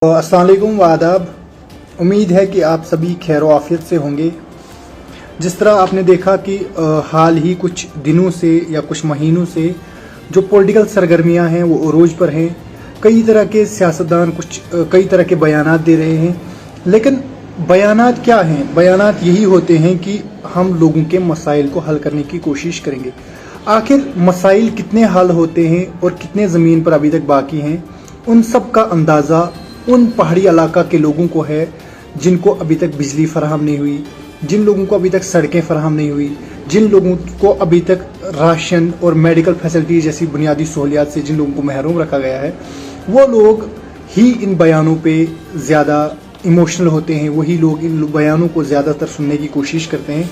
अस्सलाम वालेकुम व आदाब। उम्मीद है कि आप सभी खैर आफियत से होंगे। जिस तरह आपने देखा कि हाल ही कुछ दिनों से या कुछ महीनों से जो पॉलिटिकल सरगर्मियां हैं वो उरूज पर हैं। कई तरह के सियासतदान कई तरह के बयानात दे रहे हैं, लेकिन बयानात क्या हैं? बयानात यही होते हैं कि हम लोगों के मसाइल को हल करने की कोशिश करेंगे। आखिर मसाइल कितने हल होते हैं और कितने ज़मीन पर अभी तक बाकी हैं, उन सब का अंदाज़ा उन पहाड़ी इलाका के लोगों को है जिनको अभी तक बिजली फराहम नहीं हुई, जिन लोगों को अभी तक सड़कें फराहम नहीं हुई, जिन लोगों को अभी तक राशन और मेडिकल फैसिलिटी जैसी बुनियादी सहूलियात से जिन लोगों को महरूम रखा गया है। वो लोग ही इन बयानों पे ज़्यादा इमोशनल होते हैं, वही लोग इन बयानों को ज़्यादातर सुनने की कोशिश करते हैं।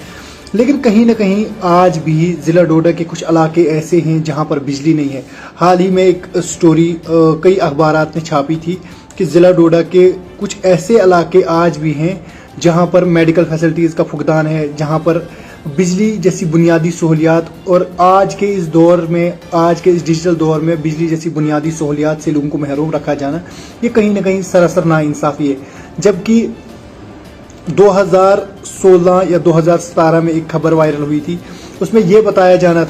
लेकिन कहीं ना कहीं आज भी ज़िला डोडा के कुछ इलाके ऐसे हैं जहां पर बिजली नहीं है। हाल ही में एक स्टोरी कई अखबारात ने छापी थी कि ज़िला डोडा के कुछ ऐसे इलाके आज भी हैं जहां पर मेडिकल फैसिलिटीज़ का फुकदान है, जहां पर बिजली जैसी बुनियादी सहूलियात, और आज के इस दौर में, आज के इस डिजिटल दौर में बिजली जैसी बुनियादी सहूलियात से लोगों को महरूम रखा जाना, ये कहीं ना कहीं सरासर नाइंसाफ़ी है। जबकि 2016 या 2017 में एक खबर वायरल हुई थी, उसमें यह बताया जा रहा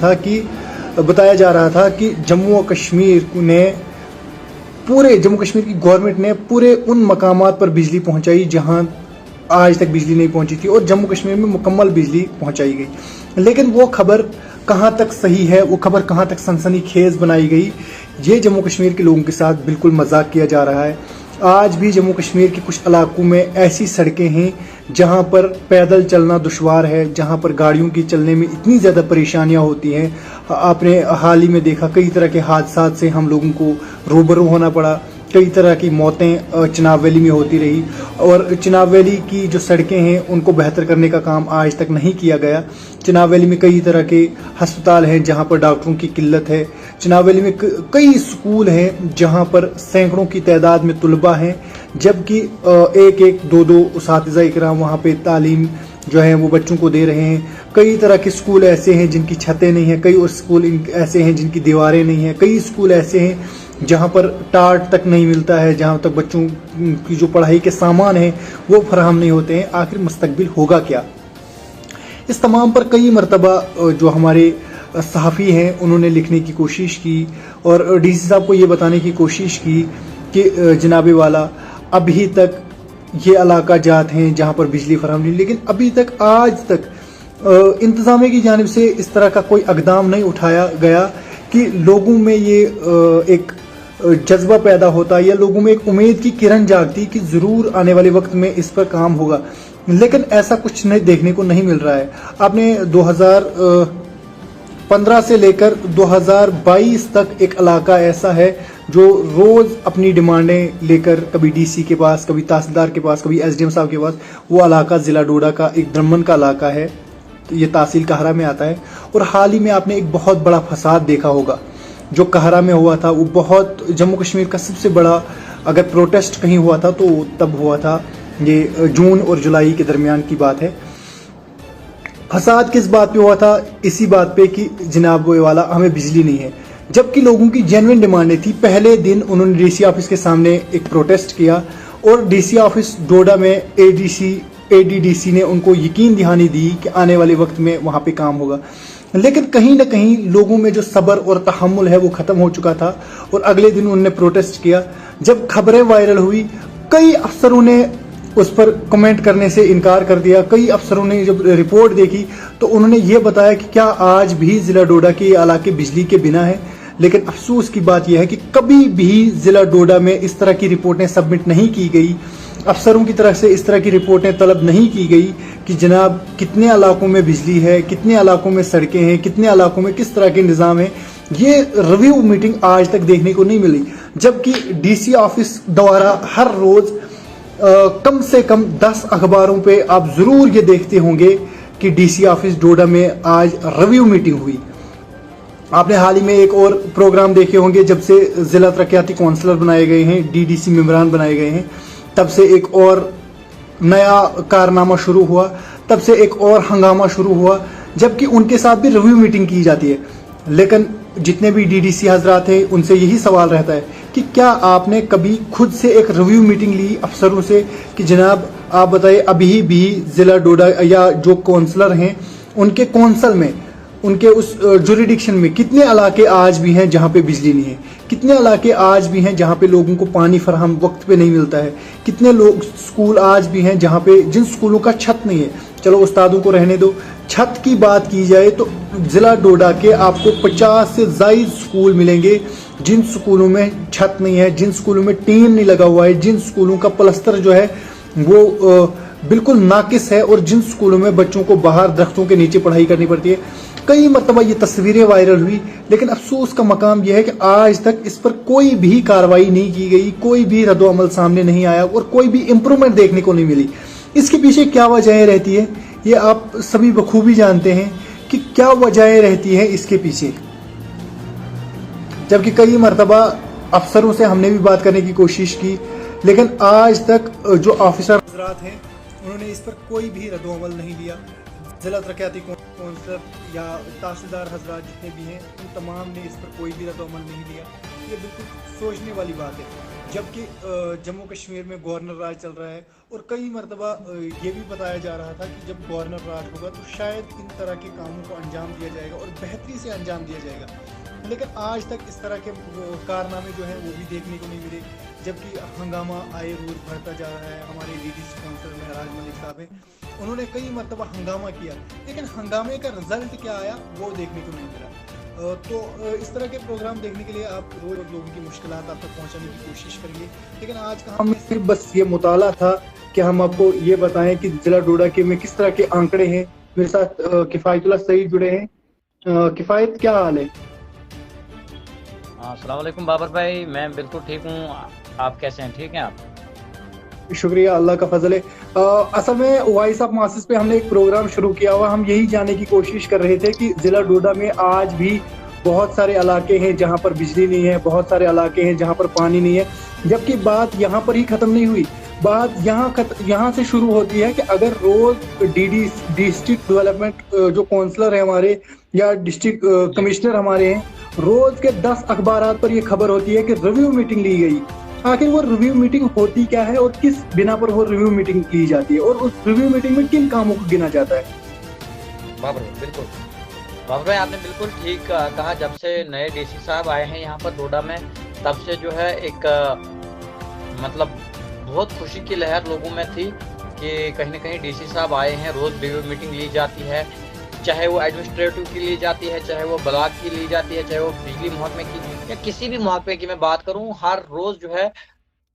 था कि जम्मू कश्मीर की गवर्नमेंट ने पूरे उन मकामात पर बिजली पहुंचाई जहां आज तक बिजली नहीं पहुंची थी, और जम्मू कश्मीर में मुकम्मल बिजली पहुंचाई गई। लेकिन वो खबर कहां तक सही है, वो खबर कहां तक सनसनीखेज बनाई गई, ये जम्मू कश्मीर के लोगों के साथ बिल्कुल मजाक किया जा रहा है। आज भी जम्मू कश्मीर के कुछ इलाकों में ऐसी सड़कें हैं जहां पर पैदल चलना दुश्वार है, जहां पर गाड़ियों की चलने में इतनी ज़्यादा परेशानियां होती हैं। आपने हाल ही में देखा कई तरह के हादसात से हम लोगों को रूबरू होना पड़ा, कई तरह की मौतें चिनाब वैली में होती रही, और चिनाब वैली की जो सड़कें हैं उनको बेहतर करने का काम आज तक नहीं किया गया। चिनाब वैली में कई तरह के अस्पताल हैं जहां पर डॉक्टरों की किल्लत है। चिनाब वैली में कई स्कूल हैं जहां पर सैकड़ों की तादाद में तुलबा हैं, जबकि एक एक दो दो उसातिज़ा इकराम वहां पे तालीम जो है वो बच्चों को दे रहे हैं। कई तरह के स्कूल ऐसे हैं जिनकी छतें नहीं हैं, कई और स्कूल ऐसे हैं जिनकी दीवारें नहीं हैं, कई स्कूल ऐसे हैं जहां पर टाट तक नहीं मिलता है, जहां तक बच्चों की जो पढ़ाई के सामान हैं वो फराहम नहीं होते हैं। आखिर मुस्तकबिल होगा क्या? इस तमाम पर कई मरतबा जो हमारे सहाफ़ी हैं उन्होंने लिखने की कोशिश की और डीसी साहब को ये बताने की कोशिश की कि जनाबे वाला अभी तक ये इलाका जात हैं जहां पर बिजली फराहम नहीं, लेकिन अभी तक आज तक इंतज़ामिया की जानिब से इस तरह का कोई इक़दाम नहीं उठाया गया कि लोगों में ये एक जज्बा पैदा होता या लोगों में एक उम्मीद की किरण जागती कि ज़रूर आने वाले वक्त में इस पर काम होगा। लेकिन ऐसा कुछ नहीं देखने को नहीं मिल रहा है। आपने 2015 से लेकर 2022 तक एक इलाका ऐसा है जो रोज़ अपनी डिमांडें लेकर कभी डीसी के पास, कभी तहसीलदार के पास, कभी एसडीएम साहब के पास, वो इलाका ज़िला डोडा का एक द्रमन का इलाका है, ये तहसील कहरा में आता है। और हाल ही में आपने एक बहुत बड़ा फसाद देखा होगा जो कहरा में हुआ था। वो बहुत जम्मू कश्मीर का सबसे बड़ा अगर प्रोटेस्ट कहीं हुआ था तो तब हुआ था, ये जून और जुलाई के दरमियान की बात है। फसाद किस बात पे हुआ था? इसी बात पे कि जनाब वाला हमें बिजली नहीं है, जबकि लोगों की जेन्युइन डिमांडें थी। पहले दिन उन्होंने डीसी ऑफिस के सामने एक प्रोटेस्ट किया और डीसी ऑफिस डोडा में एडीडीसी ने उनको यकीन दहानी दी कि आने वाले वक्त में वहां पे काम होगा। लेकिन कहीं ना कहीं लोगों में जो सब्र और तहम्मुल है वो खत्म हो चुका था और अगले दिन उन्होंने प्रोटेस्ट किया। जब खबरें वायरल हुई, कई अफसरों ने उस पर कमेंट करने से इनकार कर दिया। कई अफसरों ने जब रिपोर्ट देखी तो उन्होंने ये बताया कि क्या आज भी ज़िला डोडा के इलाके बिजली के बिना है। लेकिन अफसोस की बात यह है कि कभी भी ज़िला डोडा में इस तरह की रिपोर्टें सबमिट नहीं की गई, अफसरों की तरफ से इस तरह की रिपोर्टें तलब नहीं की गई कि जनाब कितने इलाकों में बिजली है, कितने इलाकों में सड़कें हैं, कितने इलाकों में किस तरह के निज़ाम है। ये रिव्यू मीटिंग आज तक देखने को नहीं मिली, जबकि डीसी ऑफिस द्वारा हर रोज़ कम से कम 10 अखबारों पे आप ज़रूर ये देखते होंगे कि डीसी ऑफिस डोडा में आज रिव्यू मीटिंग हुई। आपने हाल ही में एक और प्रोग्राम देखे होंगे, जब से ज़िला तरक्याती काउंसलर बनाए गए हैं, डीडीसी मेंबरान बनाए गए हैं, तब से एक और नया कारनामा शुरू हुआ, तब से एक और हंगामा शुरू हुआ, जबकि उनके साथ भी रिव्यू मीटिंग की जाती है। लेकिन जितने भी डीडीसी हजरात हैं उनसे यही सवाल रहता है कि क्या आपने कभी खुद से एक रिव्यू मीटिंग ली अफसरों से कि जनाब आप बताइए अभी भी जिला डोडा या जो काउंसलर हैं उनके कौंसल में, उनके उस जुरिडिक्शन में कितने इलाके आज भी हैं जहां पे बिजली नहीं है, कितने इलाके आज भी हैं जहां पे लोगों को पानी फराहम वक्त पे नहीं मिलता है, कितने लोग स्कूल आज भी हैं जहां पे जिन स्कूलों का छत नहीं है, चलो उस्तादों को रहने दो, छत की बात की जाए तो जिला डोडा के आपको 50 से ज्यादा स्कूल मिलेंगे जिन स्कूलों में छत नहीं है, जिन स्कूलों में टीन नहीं लगा हुआ है, जिन स्कूलों का प्लस्तर जो है वो बिल्कुल नाकिस है और जिन स्कूलों में बच्चों को बाहर दरख्तों के नीचे पढ़ाई करनी पड़ती है। कई मरतबा ये तस्वीरें वायरल हुई, लेकिन अफसोस का मकाम यह है कि आज तक इस पर कोई भी कार्रवाई नहीं की गई, कोई भी रद्दोअमल सामने नहीं आया और कोई भी इंप्रूवमेंट देखने को नहीं मिली। इसके पीछे क्या वजह रहती है ये आप सभी बखूबी जानते हैं कि क्या वजह रहती है इसके पीछे। जबकि कई मरतबा अफसरों से हमने भी बात करने की कोशिश की, लेकिन आज तक जो ऑफिसर हजरात हैं उन्होंने इस पर कोई भी रद्दोअमल नहीं लिया। जिला तरक्याती कौंसलर या तहसीलदार हजरात जितने भी हैं उन तमाम ने इस पर कोई भी रद्दोअमल नहीं लिया। ये बिल्कुल सोचने वाली बात है, जबकि जम्मू कश्मीर में गवर्नर राज चल रहा है और कई मरतबा ये भी बताया जा रहा था कि जब गवर्नर राज होगा तो शायद इन तरह के कामों को अंजाम दिया जाएगा और बेहतरी से अंजाम दिया जाएगा। लेकिन आज तक इस तरह के कारनामे जो हैं वो भी देखने को नहीं मिले, जबकि हंगामा आए रोज बढ़ता जा रहा है। हमारे डीडीसी काउंसिल में राज मलिक साहब हैं, उन्होंने कई मरतबा हंगामा किया, लेकिन हंगामे का रिजल्ट क्या आया वो देखने को नहीं मिला। तो इस तरह के प्रोग्राम देखने के लिए आप रोज लोगों की मुश्किलात आप तक पहुंचाने की कोशिश करेंगे, लेकिन आज का हमें सिर्फ बस ये मुताला था कि हम आपको ये बताएं कि जिला डोडा के में किस तरह के आंकड़े हैं। मेरे साथ किफायतुल्लाह सईद जुड़े हैं। किफायत, क्या हाल है? अस्सलाम वालेकुम बाबर भाई, मैं बिल्कुल ठीक हूँ। आप कैसे हैं? ठीक हैं आप? शुक्रिया, अल्लाह का फजल है। असल में वॉइस ऑफ मासिस पे हमने एक प्रोग्राम शुरू किया हुआ, हम यही जानने की कोशिश कर रहे थे कि जिला डोडा में आज भी बहुत सारे इलाके हैं जहां पर बिजली नहीं है, बहुत सारे इलाके हैं जहां पर पानी नहीं है। जबकि बात यहां पर ही खत्म नहीं हुई, बात यहाँ से शुरू होती है कि अगर रोज डिस्ट्रिक्ट डेवलपमेंट जो काउंसलर है हमारे या डिस्ट्रिक्ट कमिश्नर हमारे हैं, रोज के 10 अखबार पर यह खबर होती है कि रिव्यू मीटिंग ली गई। आखिर वो रिव्यू मीटिंग होती क्या है और किस बिना पर वो रिव्यू मीटिंग की जाती है और उस रिव्यू मीटिंग में किन कामों को गिना जाता है? बाबर बिल्कुल, बाबर भाई आपने बिल्कुल ठीक कहा। जब से नए डीसी साहब आए हैं यहाँ पर डोडा में, तब से जो है एक मतलब बहुत खुशी की लहर लोगों में थी कि कहीं ना कहीं डीसी साहब आए हैं, रोज रिव्यू मीटिंग ली जाती है, चाहे वो एडमिनिस्ट्रेटिव की ली जाती है, चाहे वो ब्लॉक की ली जाती है, चाहे वो बिजली महकमे की या किसी भी महकमे की मैं बात करूं, हर रोज जो है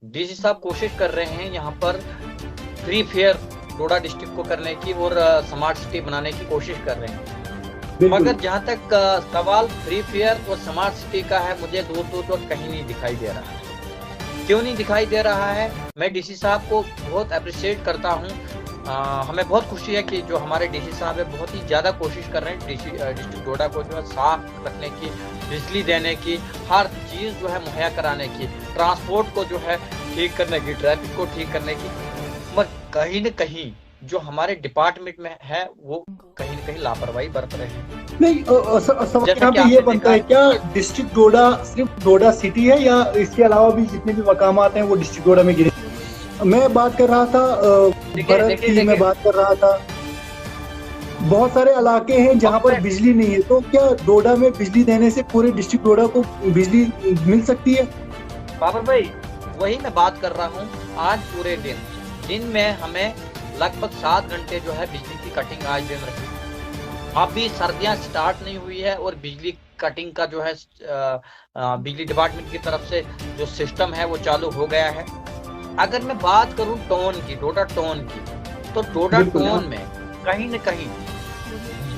डीसी साहब कोशिश कर रहे हैं यहाँ पर फ्री फेयर डोडा डिस्ट्रिक्ट को करने की और स्मार्ट सिटी बनाने की कोशिश कर रहे हैं। मगर जहाँ तक सवाल फ्री फेयर और स्मार्ट सिटी का है, मुझे दूर दूर तक कहीं नहीं दिखाई दे रहा है। क्यों नहीं दिखाई दे रहा है? मैं डीसी साहब को बहुत अप्रिशिएट करता हूँ। हमें बहुत खुशी है कि जो हमारे डीसी साहब है बहुत ही ज़्यादा कोशिश कर रहे हैं डिस्ट्रिक्ट डोडा को जो है साफ रखने की, बिजली देने की, हर चीज़ जो है मुहैया कराने की, ट्रांसपोर्ट को जो है ठीक करने की, ट्रैफिक को ठीक करने की। मगर कहीं न कहीं जो हमारे डिपार्टमेंट में है वो कहीं न कहीं लापरवाही बरत रहे हैं। नहीं, यहाँ पे ये बनता है क्या डिस्ट्रिक्ट डोडा सिर्फ डोडा सिटी है या इसके अलावा भी जितने भी मकामात हैं वो डिस्ट्रिक्ट डोडा में गिरे? मैं बात कर रहा था भरत की, मैं बात कर रहा था बहुत सारे इलाके हैं जहां पर बिजली नहीं है, तो क्या डोडा में बिजली देने से पूरे डिस्ट्रिक्ट डोडा को बिजली मिल सकती है? बाबर भाई वही मैं बात कर रहा हूँ। आज पूरे दिन में हमें लगभग 7 घंटे जो है बिजली की कटिंग आज दिन रही। अभी सर्दियां स्टार्ट नहीं हुई है और बिजली कटिंग का जो है बिजली डिपार्टमेंट की तरफ से जो सिस्टम है वो चालू हो गया है। अगर मैं बात करूं टोन की, डोडा टोन की, तो डोडा टोन में कहीं न कहीं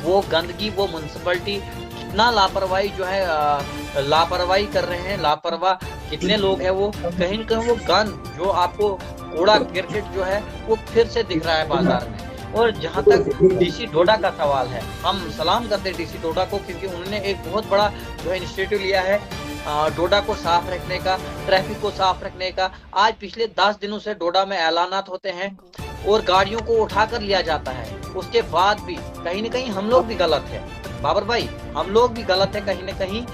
वो गंदगी, वो म्युनिसिपैलिटी कितना लापरवाही जो है लापरवाही कर रहे हैं, लापरवाह कितने लोग हैं, वो कहीं न कहीं वो गंद जो आपको कूड़ा गिरगिट जो है वो फिर से दिख रहा है बाजार में। और जहां तक डीसी डोडा का सवाल है, हम सलाम करते हैं डीसी डोडा को, क्योंकि उन्होंने एक बहुत बड़ा जो है इनिशिएटिव लिया है डोडा को साफ रखने का, ट्रैफिक को साफ रखने का। आज पिछले 10 दिनों से डोडा में ऐलानात होते हैं और गाड़ियों को उठा कर लिया जाता है, उसके बाद भी कहीं न कहीं हम लोग भी गलत है। बाबर भाई हम लोग भी गलत है कहीं न कहीं।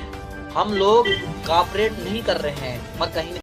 हम लोग कॉपरेट नहीं कर रहे हैं, मगर कहीं